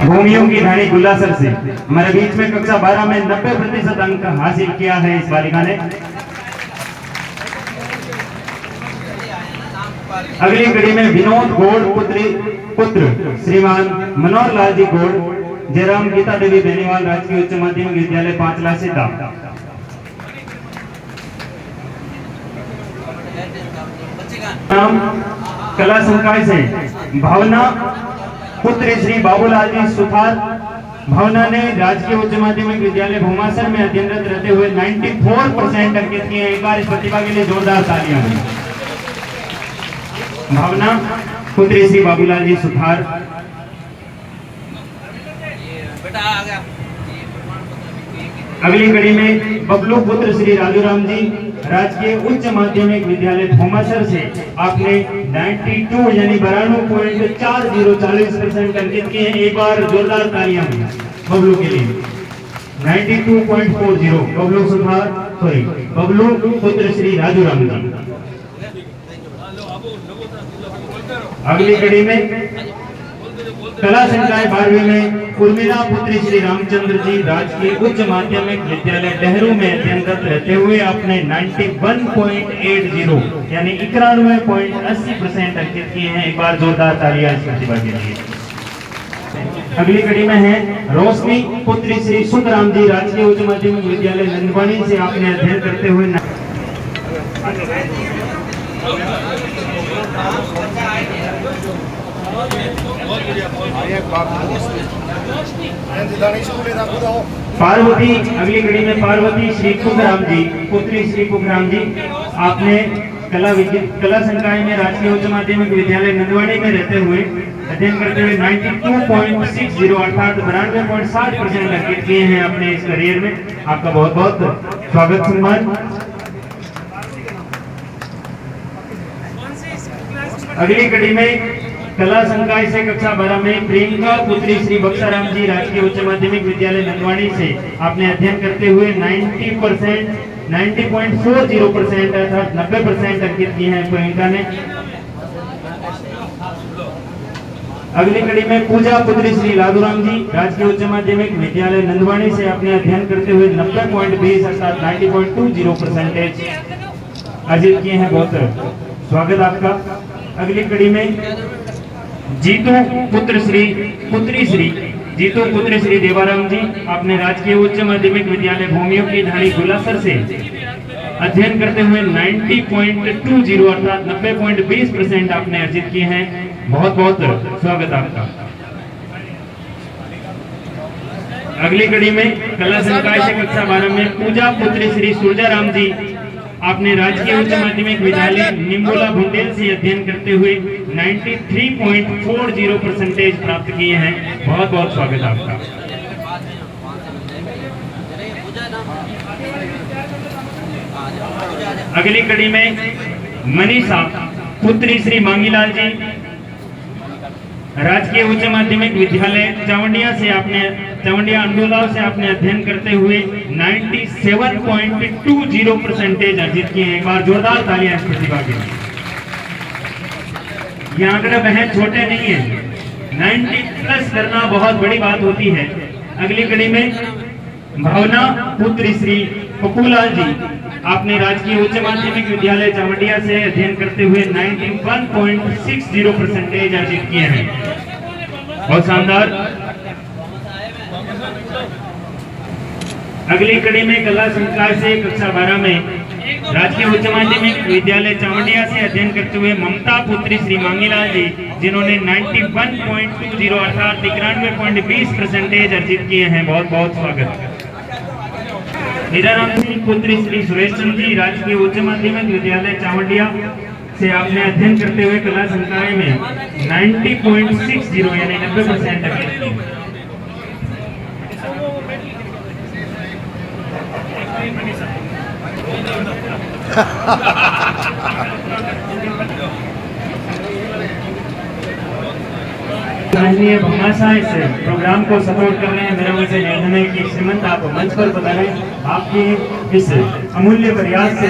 भूमियों की धानी गुलासर से हमारे बीच में कक्षा 12 में 90% अंक हासिल किया है इस बालिका ने। अगली कड़ी में विनोद गौड़ पुत्र श्रीमान मनोहर लाल जी गौड़, जयराम गीता देवी बेनीवाल राजकीय उच्च माध्यमिक विद्यालय 5 लासीदा। नाम कला संकाय से भावना पुत्र श्री बाबूलाल जी सुथार। भावना ने राजकीय उच्च माध्यमिक विद्यालय भूमासर में अध्ययनरत रहते हुए 94% अंक किए हैं। एक बार इस प्रतिभा के लिए जोरदार तालियां। भावना पुत्री श्री बाबूलाल जी सुथार। अगली कड़ी में बबलू पुत्र श्री राजूराम जी, राजकीय उच्च माध्यमिक विद्यालय भूमासर से आपने 92 यानी 92.40% अंकित किए हैं। एक बार जोरदार तालियां बबलू के लिए। 92.40 बबलू सुथार, बबलू पुत्र श्री राजूराम जी। अगली कड़ी में कला संकाय 12वीं में उर्मिला पुत्री श्री रामचंद्र जी, राजकीय उच्च माध्यमिक विद्यालय डेहरू में अध्ययनरत रहते हुए आपने 91.80 यानी 91.80% अंकित किए हैं। एक बार जोरदार तालियां इस प्रतिभा के लिए। अगली कड़ी में है रोशनी पुत्री श्री सुखराम जी, राजकीय उच्च माध्यमिक विद्यालय नंदवानी से आपने अध्ययन करते हुए पार्वती। अगली कड़ी में पार्वती श्री कुखराम जी, पुत्री श्री कुखराम जी, आपने कला संकाय में राजकीय उच्च माध्यमिक विद्यालय नंदवानी में रहते हुए अध्ययन करते हुए 92.60 अर्थात 92.60% अंकित किए हैं अपने इस करियर में। आपका बहुत बहुत स्वागत सम्मान। अगली कड़ी में कला संकाय से कक्षा 12 में प्रियंका पुत्री श्री बक्साराम जी, राजकीय उच्च माध्यमिक विद्यालय नंदवानी से आपने अध्ययन करते हुए 90.40% अर्थात 90% अंकित किए हैं प्रियंका ने। अगली कड़ी में पूजा पुत्री श्री लादूराम जी, राजकीय उच्च माध्यमिक विद्यालय नंदवानी से आपने अध्ययन करते हुए 90.20 अर्थात 90.20% अर्जित किए हैं। बहुत स्वागत आपका। अगली कड़ी में जीतू पुत्री श्री देवाराम जी, आपने राजकीय उच्च माध्यमिक विद्यालय भूमियों की धानी गुलासर से अध्ययन करते हुए 90.20 अर्थात 90.20% आपने अर्जित किए हैं। बहुत बहुत स्वागत आपका। अगली कड़ी में कला संकाय से कक्षा 12 में पूजा पुत्री श्री सूरजाराम जी, आपने राजकीय उच्च माध्यमिक विद्यालय निम्बोला बुंदेल से अध्ययन करते हुए 93.40% प्राप्त किए हैं। बहुत बहुत स्वागत आपका। अगली कड़ी में मनीषा पुत्री श्री मांगीलाल जी, राजकीय उच्च माध्यमिक विद्यालय चावंडिया अंडोला से आपने अध्ययन करते हुए 97.20% अर्जित किए हैं। एक बार जोरदार तालियां इस प्रतिभा के लिए। ये आंकड़े बहन छोटे नहीं है, 90+ करना बहुत बड़ी बात होती है। अगली कड़ी में भावना पुत्री श्री पप्पूलाल जी, आपने राजकीय उच्च माध्यमिक विद्यालय चावंडिया से अध्ययन करते हुए 91.60% अर्जित किए हैं। बहुत शानदार। अगली कड़ी में कला संकाय से कक्षा 12 में राजकीय उच्च माध्यमिक विद्यालय चावंडिया से अध्ययन करते हुए ममता पुत्री श्री मांगीलाल जी, जिन्होंने 91.20 अर्थात 91.20% अर्जित किए हैं। बहुत बहुत स्वागत। हीराराम सिंह पुत्री श्री सुरेश चंद्र जी, राजकीय उच्च माध्यमिक विद्यालय चावंडिया से आपने अध्ययन करते हुए कला संकाय में 90.60 यानी 90% अंकित किए। माननीय भमाशा इस प्रोग्राम को सपोर्ट कर रहे हैं। मेरा मुझे निवेदन है कि श्रीमंत आप मंच पर बताएं, आपके इस अमूल्य प्रयास से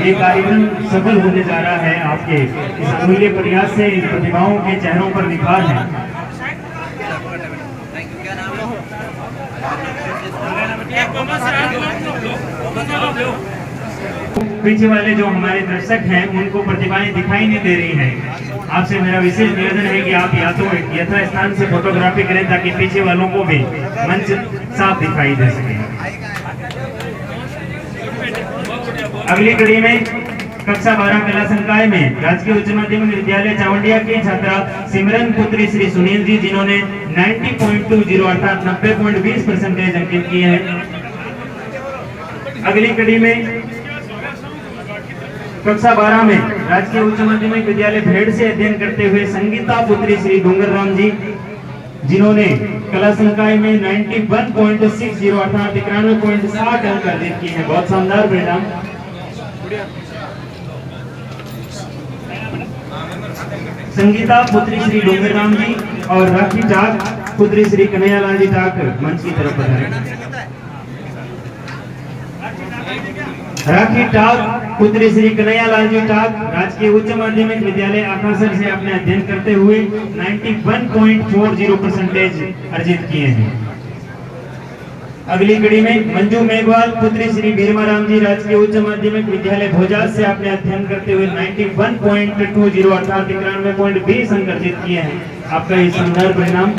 ये कार्यक्रम सफल होने जा रहा है। आपके इस अमूल्य प्रयास से इन प्रतिभाओं के चेहरों पर निखार है। पीछे वाले जो हमारे दर्शक हैं उनको प्रतिभाएं दिखाई नहीं दे रही हैं। आपसे मेरा विशेष निवेदन है कि आप या तो यथा स्थान से फोटोग्राफी करें ताकि पीछे वालों को भी मंच साफ दिखाई दे सके। अगली कड़ी में कक्षा 12 कला संकाय में राजकीय उच्च माध्यमिक विद्यालय चावंडिया की छात्रा सिमरन पुत्री श्री सुनील जी, जिन्होंने 90.20 अर्थात 90.20% अंकित किए हैं। अगली कड़ी में कक्षा 12 में राजकीय उच्च माध्यमिक विद्यालय भेड़ से अध्ययन करते हुए संगीता पुत्री श्री डूंगर राम जी, जिन्होंने कला संकाय में 91.60 अर्थात 91.60 अंक अर्जित किए हैं। बहुत शानदार परिणाम। संगीता पुत्री श्री डूंगर राम जी और राखी टाक पुत्री श्री कन्हैयालाल जी टाक मंच की तरफ पधारें। राखी टाक पुत्री श्री कन्हैयालाल जी टाक राजकीय उच्च माध्यमिक विद्यालय आकासर से अपने अध्ययन करते हुए 91.40% अर्जित किए हैं। अगली कड़ी में मंजू मेघवाल पुत्री श्री बीरमा राम जी राजकीय उच्च माध्यमिक विद्यालय भोजास से अपने अध्ययन करते हुए 91.20 अर्थात 91.20 अंक अर्जित किए हैं। आपका ये शानदार परिणाम।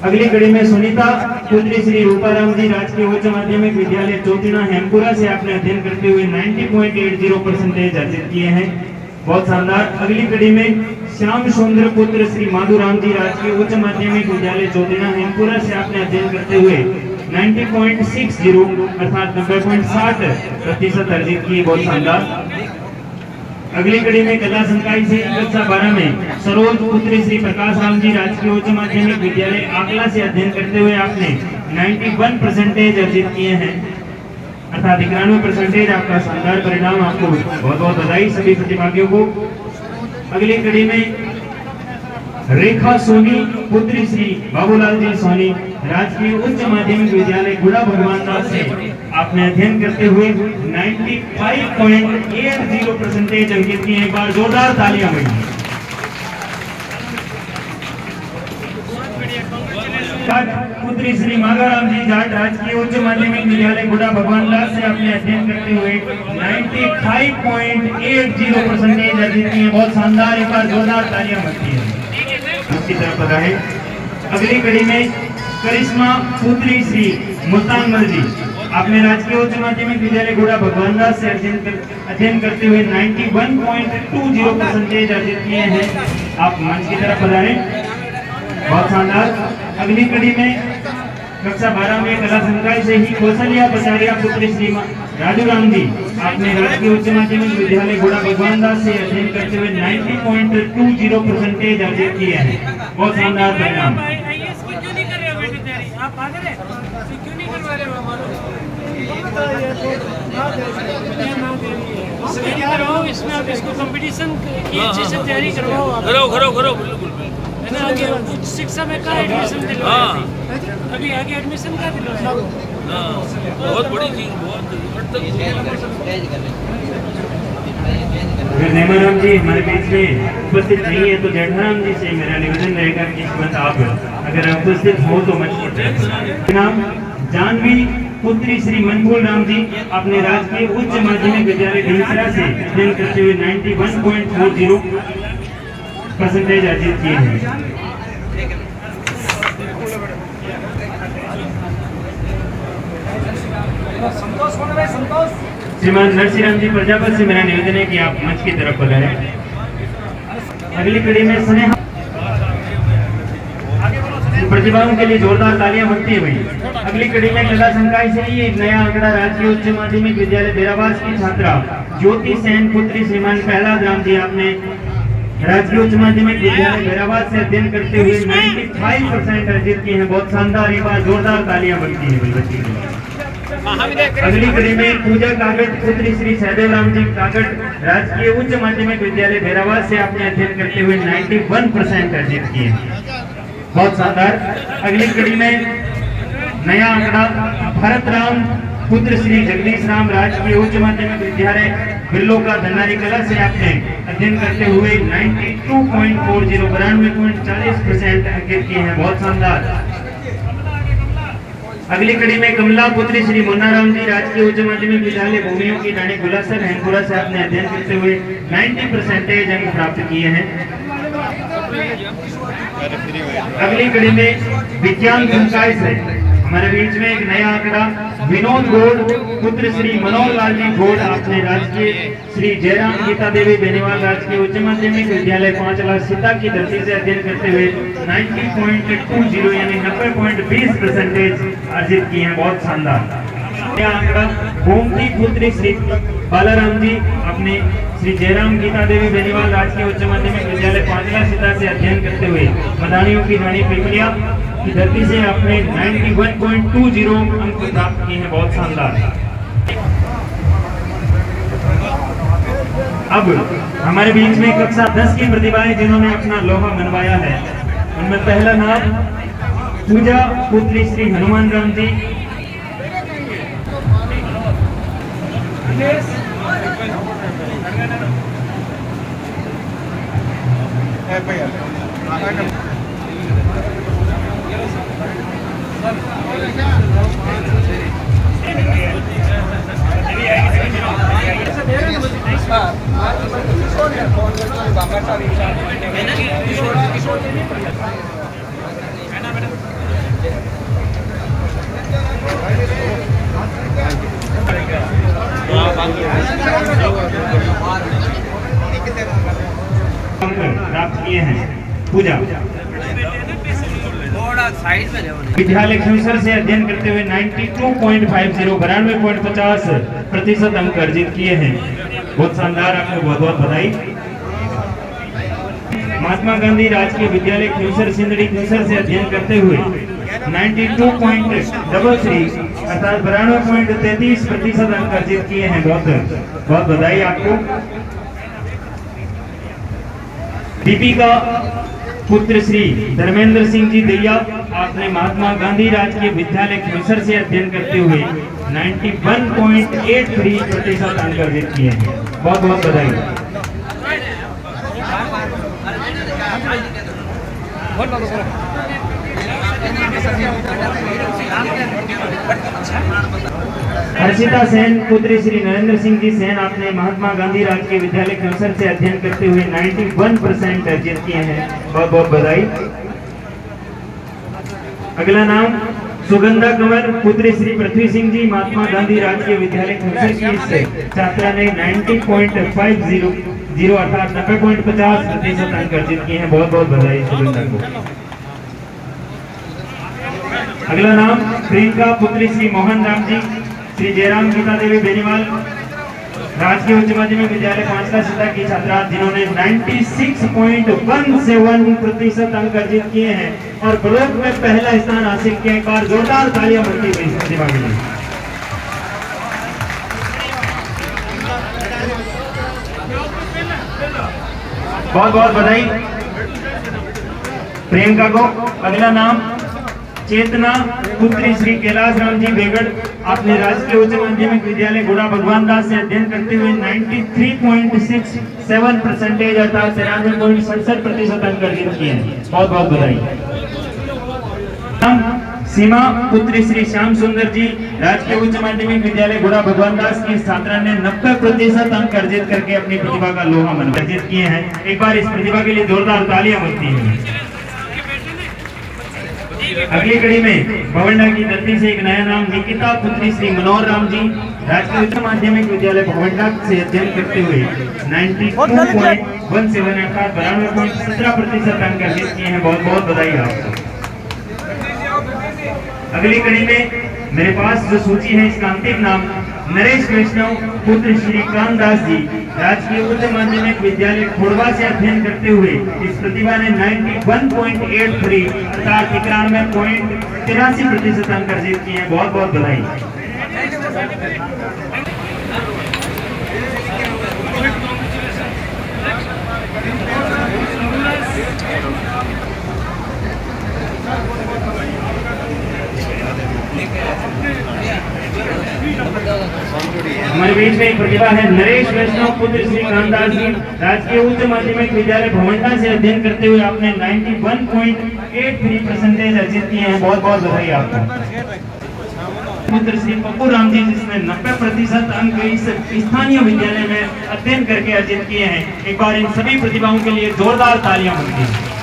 अगली कड़ी में सुनीता पुत्री श्री रूपाराम जी राजकीय उच्च माध्यमिक विद्यालय चौथिना हेमपुरा से अपने अध्ययन करते हुए 90.80% अर्जित किए हैं। बहुत शानदार। अगली कड़ी में श्याम सुंदर पुत्र श्री माधुराम जी राजकीय उच्च माध्यमिक विद्यालय चौथिना हेमपुरा से अपने अध्ययन करते हुए 90.60 अर्थात 90.60% अर्जित किए। बहुत शानदार। अगली कड़ी में कला संकाय से कक्षा 12 में सरोज पुत्री श्री प्रकाश राम जी राजकीय उच्च माध्यमिक विद्यालय आकला से अध्ययन करते हुए आपने 91% अर्जित किए हैं अर्थात 91%। आपका शानदार परिणाम। आपको बहुत बहुत बधाई सभी प्रतिभागियों को। अगली कड़ी में रेखा सोनी पुत्री श्री बाबूलाल जी सोनी राजकीय उच्च माध्यमिक विद्यालय गुड़ा भगवान दास से आपने अध्ययन करते हुए 95.80% अंकित किए। एक बार जोरदार तालियां बजाएं। पुत्री श्री माघाराम जी जाट राजकीय उच्च माध्यमिक विद्यालय गुड़ा भगवान दास से अपने अध्ययन करते हुए 95.80% अर्जित किए। बहुत शानदार। एक बार जोरदार तालियां बजती है। उसकी तरफ बताएं। अगली कड़ी में करिश्मा पुत्री श्री मुल्तानमल जी आपने राजकीय उच्च माध्यमिक विद्यालय गुड़ा भगवान दास से अध्ययन करते हुए 91.20% अर्जित किए हैं। आप मंच की तरफ पधारें। बहुत शानदार। अगली कड़ी में कक्षा 12 में कला संकाय से ही कौशल्या पचारिया पुत्री श्री राजू राम जी आपने राजकीय उच्च माध्यमिक विद्यालय गुड़ा भगवान दास से अध्ययन करते हुए 90.20% अर्जित किए हैं। बहुत शानदार परिणाम। इसमें आप इसको कंपटीशन की अच्छे से तैयारी करवाओ। करो बिल्कुल है ना। आगे उच्च शिक्षा में का एडमिशन दिलवाया अभी आगे एडमिशन का दिलवाया। बहुत बड़ी चीज। अगर नेमाराम जी हमारे बीच में उपस्थित नहीं है तो जेठाराम जी से मेरा निवेदन रहेगा कि आप अगर उपस्थित हो तो मंच पर। नाम जानवी पुत्री श्री मनमोहन राम जी अपने राजकीय उच्च माध्यमिक विद्यालय ढींसरा से अध्ययन करते हुए 91.40% अर्जित किए हैं। श्रीमान नरसिंह जी प्रजापत से मेरा निवेदन है कि आप मंच की तरफ पधारें। अगली कड़ी में स्नेहा प्रतिभाओं के लिए जोरदार तालियां बनती है भाई। अगली कड़ी में कला संकाय से ही एक नया आंकड़ा राजकीय उच्च माध्यमिक विद्यालय बेरावास की छात्रा ज्योति सेन पुत्री श्रीमान प्रहलाद राम जी आपने राजकीय उच्च माध्यमिक विद्यालय बेरावास से अध्ययन करते हुए 95% अर्जित किए हैं। बहुत शानदार। एक बार जोरदार तालियां बनती है भाई बच्ची के लिए। अगली कड़ी में पूजा कागट पुत्री श्री सहदेव राम जी कागट राजकीय उच्च माध्यमिक विद्यालय बेरावास से अपने अध्ययन करते हुए 91% अर्जित किए। बहुत शानदार। अगली कड़ी में नया आंकड़ा भरत राम पुत्र श्री जगदीश राम राजकीय उच्च माध्यमिक विद्यालय बिल्लो का धन्नारी कला से आपने अध्ययन करते हुए 92.40 अंकित किए हैं। बहुत शानदार। अगली कड़ी में कमला पुत्री श्री मुन्नाराम जी राजकीय उच्च माध्यमिक विद्यालय भूमियों की रानी गुलासर हैंपुरा से आपने अध्ययन करते हुए 90% अंक प्राप्त किए हैं। अगली कड़ी में विज्ञान संकाय से हमारे बीच में एक नया आंकड़ा विनोद गौड़ पुत्र श्री मनोहर लाल जी गौड़ आपने राजकीय श्री जयराम गीता देवी बेनीवाल राजकीय उच्च माध्यमिक विद्यालय 5 लाख सीता की धरती से अध्ययन करते हुए 90.20 यानी 90.20% अर्जित किए हैं। बहुत शानदार यह आंकड़ा गोमती पुत्री श्री बालाराम जी अपने श्री जयराम गीता देवी बेनीवाल राजकीय उच्च माध्यमिक विद्यालय 5 लाख सीता से अध्ययन करते हुए मदानियों की रानी पिपलिया की धरती से अपने 91.20 अंक प्राप्त किए हैं। बहुत शानदार। अब हमारे बीच में कक्षा 10 की प्रतिभाएं जिन्होंने अपना लोहा मनवाया है, उनमें पहला नाम पूजा पुत्री श्री हनुमान राम जी, प्राप्त किए हैं। पूजा साइड में विद्यालय खींवसर से अध्ययन करते हुए 92.50 अंक अर्जित किए हैं। बहुत शानदार, आपको बहुत बहुत बधाई। महात्मा गांधी राजकीय विद्यालय खींवसर सिंदड़ी खींवसर से अध्ययन करते हुए 92.33 अर्थात 92.33% अंक अर्जित किए हैं। बहुत बहुत बधाई आपको। दीपिका पुत्र श्री धर्मेंद्र सिंह जी दैया आपने महात्मा गांधी राजकीय विद्यालय खींवसर से अध्ययन करते हुए 91.83% अंक अर्जित किए हैं। बहुत बहुत बधाई। हर्षिता सेन पुत्री श्री नरेंद्र सिंह जी सेन आपने महात्मा गांधी राजकीय विद्यालय खींवसर से अध्ययन करते हुए 91% अर्जित किए हैं। बहुत बहुत बधाई। अगला नाम सुगंधा कंवर पुत्री श्री पृथ्वी सिंह जी महात्मा गांधी राजकीय विद्यालय खींवसर की से छात्रा ने 90.50 अर्थात 90.50% अंक अर्जित किए हैं। बहुत बहुत बधाई सुगंधा को। अगला नाम प्रियंका पुत्री श्री मोहन राम जी श्री जयराम गीता देवी बेनीवाल राजकीय उच्च माध्यमिक विद्यालय 5 लाख सीता की छात्रा जिन्होंने 96.17% अंक अर्जित किए हैं और ब्लॉक में पहला स्थान हासिल किया। एक बार जोरदार तालियां बनती हुई प्रतिभा के लिए। बहुत बहुत बधाई प्रियंका को। अगला नाम चेतना पुत्री श्री कैलाश राम जी बेगड़ आपने राजकीय उच्च माध्यमिक विद्यालय गुड़ा भगवान दास से अध्ययन करते हुए 93.67% अर्थात 93.67% अंक अर्जित किए हैं। बहुत बहुत बधाई। सीमा पुत्री श्री श्याम सुंदर जी राजकीय उच्च माध्यमिक विद्यालय गुड़ा भगवान दास की छात्रा ने 90% अंक अर्जित करके अपनी प्रतिभा का लोहा मनवा अर्जित किए हैं। एक बार इस प्रतिभा के लिए जोरदार तालियां बनती हैं। अगली कड़ी में भवंडा की धरती से एक नया नाम निकिता पुत्री श्री मनोहर राम जी राजकीय उच्च माध्यमिक विद्यालय भवंडा से अध्ययन करते हुए 92.17 अर्थात 92.17% अंक अर्जित किए हैं। बहुत बहुत बधाई आपको। अगली कड़ी में मेरे पास जो सूची है इसका अंतिम नाम नरेश वैष्णव पुत्र श्री कामदास जी राजकीय उच्च माध्यमिक विद्यालय खोड़वा से अध्ययन करते हुए इस प्रतिभा ने 91.83 अर्थात 91.83% अंक अर्जित किए हैं। बहुत बहुत बधाई। हमारे बीच में एक प्रतिभा है नरेश वैष्णव पुत्र श्री कामदास जी राजकीय उच्च माध्यमिक विद्यालय भवंडा से अध्ययन करते हुए आपने 91.83% अर्जित किए हैं। बहुत बहुत बधाई आपको। पुत्र श्री पप्पू राम जी जिसने 90% अंक इस स्थानीय विद्यालय में अध्ययन करके अर्जित किए हैं। एक बार इन सभी प्रतिभाओं के लिए जोरदार तालियां होंगी।